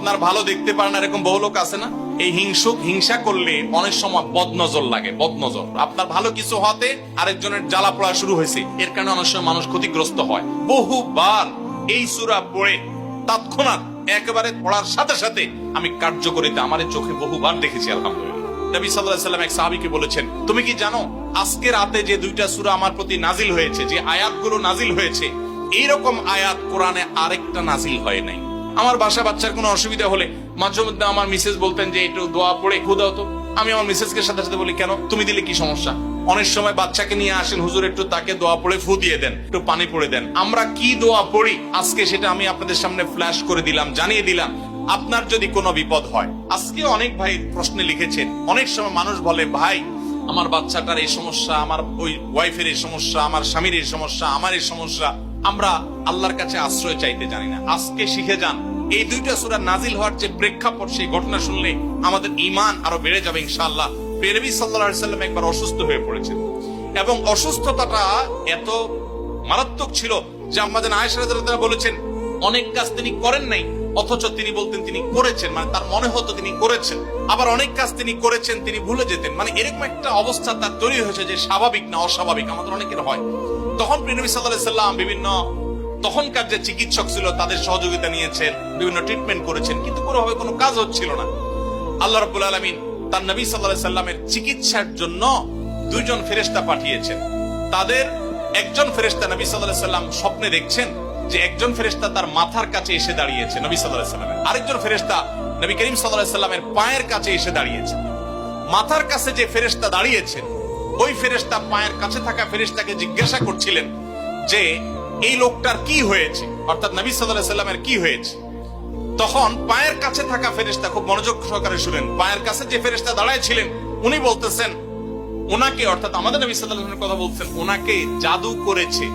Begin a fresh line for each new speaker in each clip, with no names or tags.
আপনার ভালো দেখতে পারেন এরকম বহু লোক আছে না? এই হিংসা করলে অনেক সময় বদনজর লাগে, বদনজর। আপনার ভালো কিছু হতে আরেকজনের জ্বালা পড়া শুরু হয়েছে, এর কারণে অনেক সময় মানুষ ক্ষতিগ্রস্ত হয়। বহুবার এই সূরা পড়ে তৎক্ষণাৎ একেবারে পড়ার সাথে সাথে আমি কার্যকরিতা আমার চোখে বহুবার দেখেছি, আলহামদুলিল্লাহ। নবী সাল্লাল্লাহু আলাইহি ওয়াসাল্লাম এক সাহাবীকে বলেছেন, তুমি কি জানো আজকে রাতে যে দুইটা সূরা আমার প্রতি নাজিল হয়েছে, যে আয়াতগুলো নাজিল হয়েছে, এইরকম আয়াত কোরআনে আরেকটা নাজিল হয় নাই। আমার বাসা বাচ্চার কোনো অসুবিধা হলে মাঝে মধ্যে আমার মিসেস বলতেন যে একটু দোয়া পড়ে খুদাও তো। আমি আমার মিসেসকে সাথে সাথে বলি, কেন, তুমি দিলে কি সমস্যা? অনেক সময় বাচ্চাকে নিয়ে আসেন, হুজুর একটু তাকে দোয়া পড়ে ফু দিয়ে দেন, একটু পানি পড়ে দেন। আমরা কি দোয়া পড়ি আজকে সেটা আমি আপনাদের সামনে ফ্ল্যাশ করে দিলাম, জানিয়ে দিলাম। আপনার যদি কোনো বিপদ হয়, আজকে অনেক ভাই প্রশ্নে লিখেছেন, অনেক সময় মানুষ বলে, ভাই আমার বাচ্চাটার এই সমস্যা, আমার ওই ওয়াইফের এই সমস্যা, আমার স্বামীর এই সমস্যা, আমার এই সমস্যা, আমরা আল্লাহর কাছে আশ্রয় চাইতে জানি না। আজকে শিখে যান, এই দুইটা সূরা নাজিল হওয়ার যে প্রেক্ষাপট, সেই ঘটনা শুনলে আমাদের ঈমান আরো বেড়ে যাবে ইনশাআল্লাহ। নবী সাল্লাল্লাহু আলাইহি ওয়াসাল্লাম একবার অসুস্থ হয়ে পড়েছেন এবং অসুস্থতাটা এত মারাত্মক ছিল যে আমাদের আয়েশা রাদিয়াল্লাহু তাআলা বলেছেন, অনেক কাজ তিনি করেন নাই অথচ তিনি বলতেন তিনি করেছেন, মানে তার মনে হতো তিনি করেছেন। আবার অনেক কাজ তিনি করেছেন তিনি ভুলে যেতেন, মানে এরকম একটা অবস্থা তার তৈরি হয়েছে যে স্বাভাবিক না অস্বাভাবিক, আমাদের অনেকের হয়। তখন নবী সাল্লাল্লাহু আলাইহি ওয়াসাল্লাম বিভিন্ন তখনকার যে চিকিৎসক ছিল তাদের সহযোগিতা নিয়েছেন, বিভিন্ন ট্রিটমেন্ট করেছেন, কিন্তু কোনোভাবে কোনো কাজ হচ্ছিল না। আল্লাহ রাব্বুল আলামিন তার নবী সাল্লাল্লাহু আলাইহি ওয়াসাল্লামের চিকিৎসার জন্য দুইজন ফেরেশতা পাঠিয়েছেন। তাদের একজন ফেরেশতা নবী সাল্লাল্লাহু আলাইহি ওয়াসাল্লাম স্বপ্নে দেখছেন যে একজন ফেরেশতা তার মাথার কাছে এসে দাঁড়িয়েছে নবী সাল্লাল্লাহু আলাইহি ওয়াসাল্লামের, আরেকজন ফেরেশতা নবী করিম সাল্লাল্লাহু আলাইহি ওয়াসাল্লামের পায়ের কাছে এসে দাঁড়িয়েছে। মাথার কাছে যে ফেরেশতা দাঁড়িয়েছেন, ওই ফেরেশতা পায়ের কাছে থাকা ফেরেশতাকে জিজ্ঞাসা করছিলেন যে এই লোকটার কি হয়েছে, অর্থাৎ নবী সাল্লাল্লাহু আলাইহি ওয়াসাল্লামের কি হয়েছে। তখন পায়ের কাছে থাকা ফেরেশতা খুব মনোযোগ সহকারে শুনেন, পায়ের কাছে যে ফেরেশতা দাঁড়ায় ছিলেন উনি বলতেছেন, ওনাকে, অর্থাৎ আমাদের নবী সাল্লাল্লাহু আলাইহি ওয়াসাল্লামের কথা বলছেন, ওনাকে জাদু করেছে।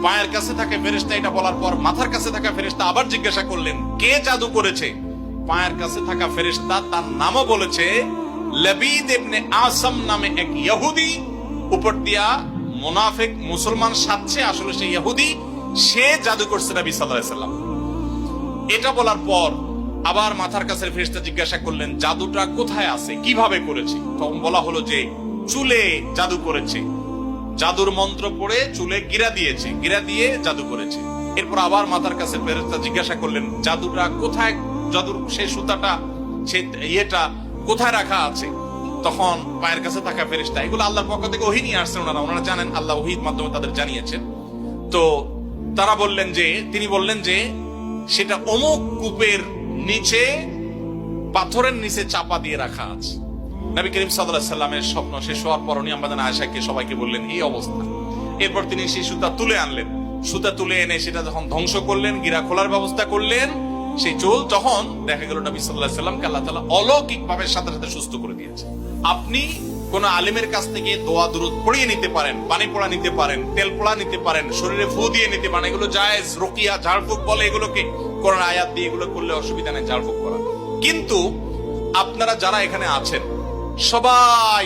পায়ের কাছে থাকা ফেরেশতা এটা বলার পর মাথার কাছে থাকা ফেরেশতা আবার জিজ্ঞাসা করলেন, কে জাদু করেছে? পায়ের কাছে থাকা ফেরেশতা তার নামও বলেছে, লবিদ ইবনে আসাম নামে এক ইহুদি, উপর দিয়া মুনাফিক মুসলমান সাজছে, আসলে সে ইহুদি, সে জাদু করছে নবী সাল্লাল্লাহু আলাইহি ওয়াসাল্লাম। এটা বলার পর আবার মাথার কাছে ফেরেশতা জিজ্ঞাসা করলেন, জাদুটা কোথায় আছে, কিভাবে করেছে? তখন বলা হলো যে চুলে জাদু করেছে, জাদুর মন্ত্র পড়ে চুলে গিরা দিয়েছে, গিরা দিয়ে জাদু করেছে। এরপর আবার মাথার কাছে ফেরেশতা জিজ্ঞাসা করলেন, জাদুটা কোথায়, জাদুর সেই সুতাটা, সেই ইয়েটা কোথায় রাখা আছে? তখন পায়ের কাছে থাকা ফেরেশতা, এগুলো আল্লাহর পক্ষ থেকে ওহী নিয়ে আসছেন, ওনারা জানেন, আল্লাহ ওহীর মাধ্যমে তাদের জানিয়েছেন। তো তারা বললেন যে, তিনি বললেন যে সেটা অমুক কূপের নিচে, পাথরের নিচে চাপা দিয়ে রাখা আছে। নবী করিম সাল্লাল্লাহু আলাইহি ওয়াসাল্লামের স্বপ্ন শেষ হওয়ার পর উনি আমাদের আয়েশাকে সবাইকে বললেন এই অবস্থা। এরপর তিনি সেই সুতা তুলে আনলেন, সুতা তুলে এনে সেটা যখন ধ্বংস করলেন, গিরা খোলার ব্যবস্থা করলেন, সেই চুল, তখন দেখা গেল নবী সাল্লাল্লাহু আলাইহি ওয়াসাল্লামকে আল্লাহ তাআলা অলৌকিক ভাবে সাথে সাথে সুস্থ করে দিয়েছে। আপনি কোন আলিমের কাছ থেকে দোয়া দুরূদ পড়িয়ে নিতে পারেন, পানি পোড়া নিতে পারেন, তেল পোড়া নিতে পারেন, শরীরে ফু দিয়ে নিতে পারেন, এগুলো জায়েজ। রুকিয়া, ঝাড়ফুঁক বলে এগুলোকে, কোরআন আয়াত দিয়ে এগুলো করলে অসুবিধা নেই ঝাড়ফুঁক করা। কিন্তু আপনারা যারা এখানে আছেন সবাই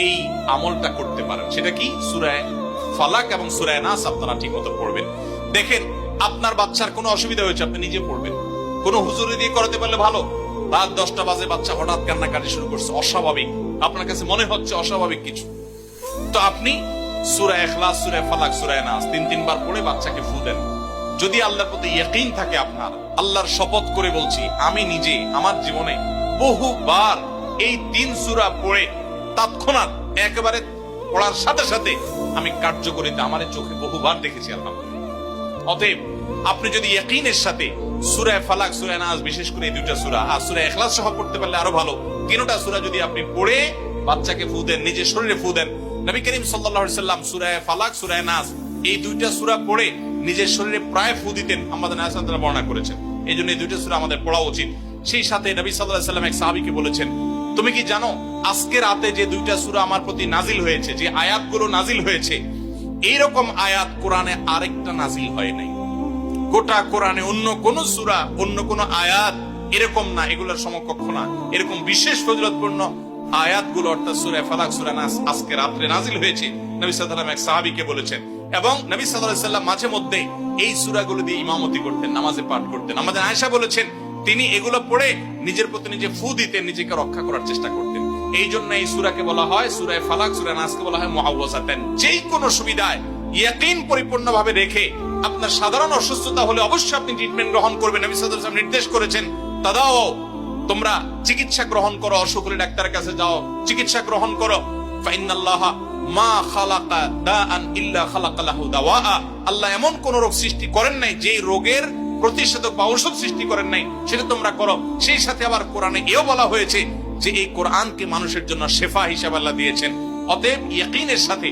এই আমলটা করতে পারেন। সেটা কি? সূরা ফালাক এবং সূরা নাস আপনারা ঠিকমতো পড়বেন। দেখেন আপনার বাচ্চার কোনো অসুবিধা হয়েছে, আপনি নিজে পড়বেন। কোনো হুজুরি দিয়ে করাতে পারলে ভালো। রাত 10টা বাজে বাচ্চা হঠাৎ কান্নাকাটি শুরু করছে, অস্বাভাবিক, আপনার কাছে মনে হচ্ছে অস্বাভাবিক কিছু, তো আপনি সূরা ইখলাস, সূরা ফালাক, সূরা নাস 3 বার পড়ে বাচ্চাকে ফু দেন। যদি আল্লাহর প্রতি ইয়াকিন থাকে আপনার, আল্লাহর শপথ করে বলছি, আমি নিজে আমার জীবনে বহুবার এই 3 সূরা পড়ে তৎক্ষণাৎ একেবারে পড়ার সাথে সাথে আমি কার্যকরিতা আমার চোখে বহুবার দেখেছি, আলহামদুলিল্লাহ। অতএব আপনি যদি ইয়াকিনের সাথে সূরা ফালাক, সূরা নাস, বিশেষ করে এই দুইটা সূরা আর সূরা ইখলাস সহ পড়তে পারলে আরো ভালো, তিনটা সূরা যদি আপনি পড়ে বাচ্চাকে ফু দেন, নিজের শরীরে ফু দেন। নবী করিম সাল্লাল্লাহু আলাইহি ওয়াসাল্লাম সূরা ফালাক, সূরা নাস এই দুইটা সূরা পড়ে নিজের শরীরে প্রায় ফু দিতেন, আমাদের আয়েশা রাদিয়াল্লাহু আনহা বর্ণনা করেছেন। এই জন্য এই দুইটা সূরা আমাদের পড়া উচিত। সেই সাথে নবী সাল্লাল্লাহু আলাইহি ওয়াসাল্লাম এক সাহাবীকে বলেছেন, তুমি কি জানো আজকে রাতে যে দুইটা সূরা আমার প্রতি নাজিল হয়েছে, যে আয়াতগুলো নাজিল হয়েছে, এইরকম আয়াত কোরআনে আরেকটা নাজিল হয় নাই। গোটা কোরআনে অন্য কোন সূরা, অন্য কোন আয়াত এরকম না, এগুলোর সমকক্ষ না। এরকম বিশেষ ফজিলতপূর্ণ আয়াতগুলো, অর্থাৎ সূরা ফালাক, সূরা নাস আজকে রাতে নাজিল হয়েছে, নবী সাল্লাল্লাহু আলাইহি ওয়াসাল্লাম এক সাহাবীকে বলেছেন। এবং নবী সাল্লাল্লাহু আলাইহি ওয়াসাল্লাম মাঝে মধ্যে এই সূরাগুলো দিয়ে ইমামতি করতেন, নামাজে পাঠ করতেন। আমাদের আয়েশা বলেছেন, তিনি এগুলো পড়ে নিজের প্রতি নিজে ফু দিতেন, নিজেকে রক্ষা করার চেষ্টা করতেন। এই জন্য এই সূরাকে বলা হয় সূরা ফালাক, সূরা নাসকে বলা হয় মুআওয়াযাতান। যেই কোনো সুবিধায় ইয়াকিন পরিপূর্ণভাবে রেখে আপনার সাধারণ অসুস্থতা হলে অবশ্যই আপনি ট্রিটমেন্ট গ্রহণ করবেন। নবী সাল্লাল্লাহু আলাইহি ওয়াসাল্লাম নির্দেশ করেছেন, তাদাও, তোমরা চিকিৎসা গ্রহণ করো, অসুখ হলে ডাক্তারের কাছে যাও, চিকিৎসা গ্রহণ করো। ফাইনাল্লাহা মা খালাকা দাআন ইল্লা খালাকা লাহু দাওয়া। আল্লাহ এমন কোন রোগ সৃষ্টি করেন নাই যে রোগের প্রতিষেধক বা ঔষধ সৃষ্টি করেন নাই, সেটা তোমরা করো। সেই সাথে আবার কোরআনে এও বলা হয়েছে যে এই কোরআনকে মানুষের জন্য শেফা হিসাবে আল্লাহ দিয়েছেন। অতএব ইয়াকিনের সাথে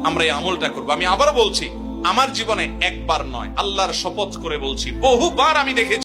আমরা এই আমলটা করবো। আমি আবারও বলছি, আমার জীবনে একবার নয়, আল্লাহর শপথ করে বলছি, বহুবার আমি দেখেছি